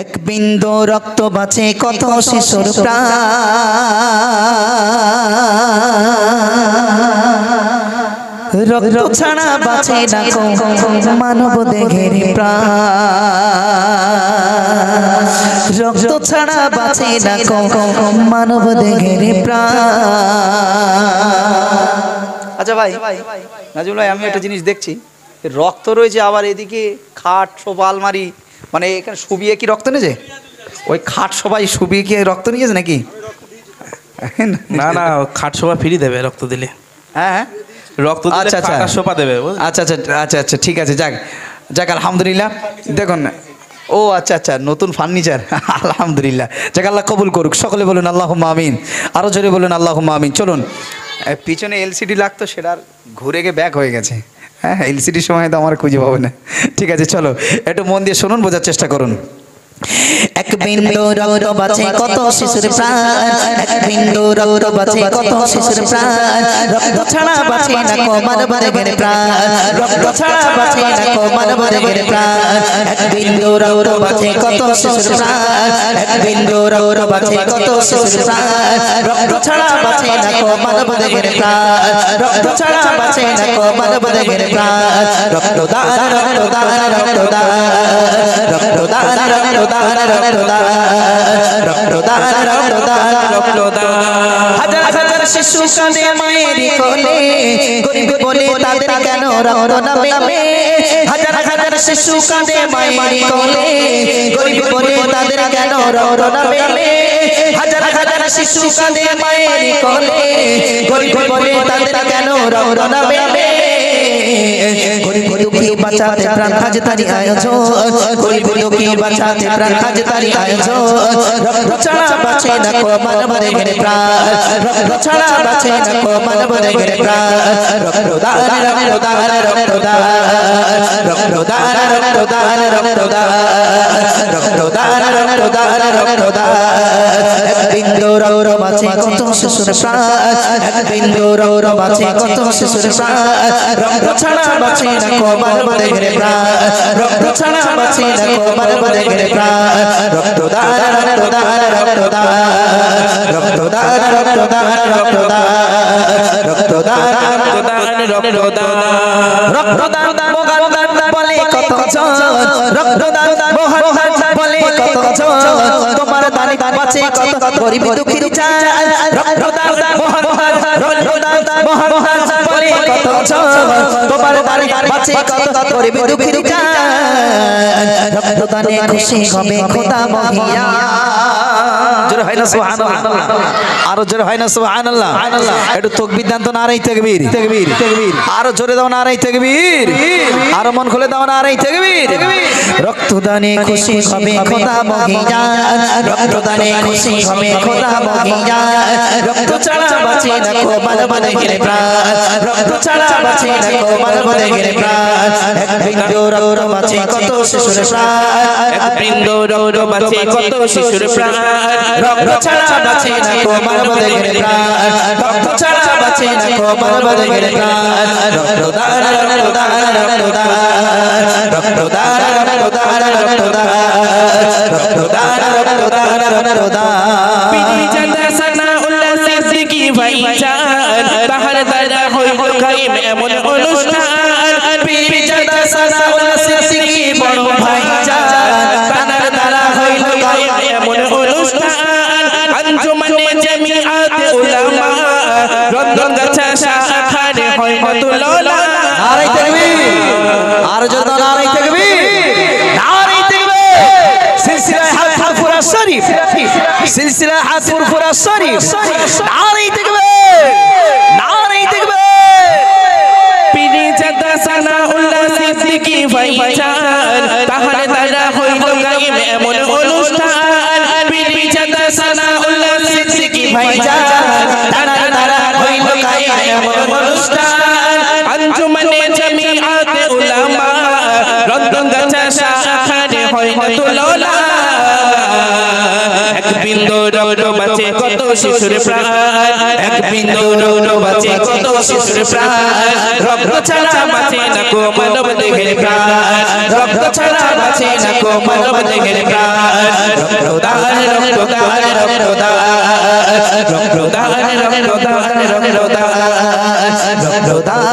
এক বিন্দু রক্ত বাঁচে কত শিশুর প্রাণ, রক্ত ছাড়া বাঁচে না মানব দেহের প্রাণ, রক্ত ছাড়া বাঁচে না মানব দেহের প্রাণ। আচ্ছা ভাই নাজমুল ভাই, আমি একটা জিনিস দেখছি, রক্ত রয়েছে আবার এদিকে খাট সোফা আলমারি, মানে এখানে শুবিয়ে কি রক্ত নিয়েছে? ওই খাট সবাই শুবিয়ে কি রক্ত নিয়েছে নাকি? না না, খাট সোফা ফ্রি দেবে রক্ত দিলে। হ্যাঁ রক্ত দিলে খাট সোফা দেবে। আচ্ছা আচ্ছা আচ্ছা আচ্ছা ঠিক আছে, যাক যাক আলহামদুলিল্লাহ। দেখুন, ও আচ্ছা আচ্ছা, নতুন ফার্নিচার, আলহামদুলিল্লাহ। যাক আল্লাহ কবুল করুক, সকলে বলুন আল্লাহুম্মা আমিন, আরও জোরে বলুন আল্লাহুম্মা আমিন। চলুন, পিছনে এলসিডি লাগতো, সেটা ঘুরে গিয়ে ব্যাক হয়ে গেছে। হ্যাঁ, এলসিডির সময় তো আমার খুঁজে পাবে না। ঠিক আছে, চলো একটু মন দিয়ে শুনুন, বোঝার চেষ্টা করুন। এক বিন্দু রক্ত বাঁচে কত শিশুর প্রাণ, এক বিন্দু রক্ত বাঁচে কত শিশুর প্রাণ, রক্ত ছাড়া বাঁচে না মানব দেহের প্রাণ, রক্ত ছাড়া বাঁচে না মানব দেহের প্রাণ, এক বিন্দু রক্ত বাঁচে কত শিশুর প্রাণ, এক বিন্দু রক্ত বাঁচে কত শিশুর প্রাণ, রক্ত ছাড়া বাঁচে না মানব দেহের প্রাণ, রক্ত ছাড়া বাঁচে না মানব দেহের প্রাণ, রক্তদান রক্তদান রক্তদান রক্তদান রক্তদান রক্তদান রক্তদান। হাজার হাজার শিশু কাঁদে মায়ের কোলে, গরিব বলে তাদের কেন রক্ত না মেলে, হাজার হাজার শিশু কাঁদে মায়ের কোলে, গরিব বলে তাদের কেন রক্ত না মেলে, হাজার হাজার শিশু কাঁদে মায়ের কোলে, গরিব বলে তাদের কেন রক্ত না মেলে, গরিব দুঃখী বাঁচাতে প্রাণ আজ তারি আয়োজন, গরিব দুঃখী বাঁচাতে প্রাণ আজ তারি আয়োজন, রক্ত ছাড়া বাঁচে না মানব দেহের প্রাণ, রক্ত ছাড়া বাঁচে না মানব দেহের প্রাণ, রক্তদান রক্তদান রক্তদান রক্তদান রক্তদান রক্তদান রক্তদান রক্তদান রক্তদান। এক বিন্দু রক্ত বাঁচে কত শিশুর প্রাণ, এক বিন্দু রক্ত বাঁচে কত শিশুর প্রাণ, রক্ত ছাড়া বাঁচে না মানব দেহের প্রাণ, রক্ত ছাড়া বাঁচে না মানব দেহের প্রাণ, রক্তদান রক্তদান রক্তদান রক্তদান রক্তদান রক্তদান রক্তদান রক্তদান রক্তদান মহাদান বলে কত জন, রক্তদান মহাদান বলে কত জন, তোমার দানি বাঁচে কত গরিব দুঃখীর চান, রক্তদান মহাদান রক্তদান মহাদান বলে কত জন, তোমার দানি বাঁচে কত গরিব দুঃখীর চান, রক্তদানে খুশি হবে খোদা মহিয়া। জোরে হয় না সুবহানাল্লাহ, আরো জোরে হয় না সুবহানাল্লাহ। একটু তাকবীর দেন তো, নারায়ে তাকবীর তাকবীর তাকবীর, আরো জোরে দাও নারায়ে তাকবীর, আরো মন খুলে দাও নারায়ে তাকবীর। রক্তদানে খুশি হবে খোদা মহিয়া, রক্তদানে খুশি হবে খোদা মহিয়া, রক্ত ছাড়া বাঁচে না মানব দেহের প্রাণ, রক্ত ছাড়া বাঁচে না মানব দেহের প্রাণ, এক বিন্দু রক্ত বাঁচে কত শিশুর প্রাণ, এক বিন্দু রক্ত বাঁচে কত শিশুর প্রাণ, রক্ত ছাড়া বাঁচে না মানব দেহের প্রাণ, রক্ত ছাড়া বাঁচে না মানব দেহের প্রাণ, রক্তদান রক্তদান রক্তদান রক্তদান রক্তদান রক্তদান রক্তদান রক্তদান রক্তদান। বিজাদা সানাউল্লাহ সিদ্দিকী ভাইজান, তাহার দ্বারা হইল কায়েম এমন অনুষ্ঠান, বিজাদা সানাউল্লাহ সিদ্দিকী বড় ভাইজান, তাহার দ্বারা হইল কায়েম এমন অনুষ্ঠান, আঞ্জুমানে জামিআত উলামা, রন্দনগাছা শাখারে হয় মতুল্লাহ। নারায়ে তাকবীর, আর জোরে দাও নারায়ে তাকবীর, নারায়ে তাকবীর। সিলসিলা হাতফুরা শরীফ, সিলসিলা হাতফুরা শরীফ, নারায়ে তাকবীর, নারায়ে তাকবীর। বিজাদা সানাউল্লাহ সিদ্দিকী ভাইজান, তাহার দ্বারা হইল কায়েম এমন অনুষ্ঠান, বিজাদা সানাউল্লাহ সিদ্দিকী ভাইজান, তাহার দ্বারা হইল কায়েম এমন অনুষ্ঠান, আঞ্জুমানে জামিআত উলামা, রন্দনগাছা শাখারে হয় মতুল্লাহ। এক এক বিন্দু রক্ত বাঁচে কত শিশুর প্রাণ এক বিন্দু রক্ত বাঁচে কত শিশুর প্রাণ রক্ত ছাড়া বাঁচে না কো মানব দেহের প্রাণ রক্ত ছাড়া বাঁচে না কো মানব দেহের প্রাণ রক্তদান রক্তদান রক্তদান রক্তদান রক্তদান রক্তদান রক্তদান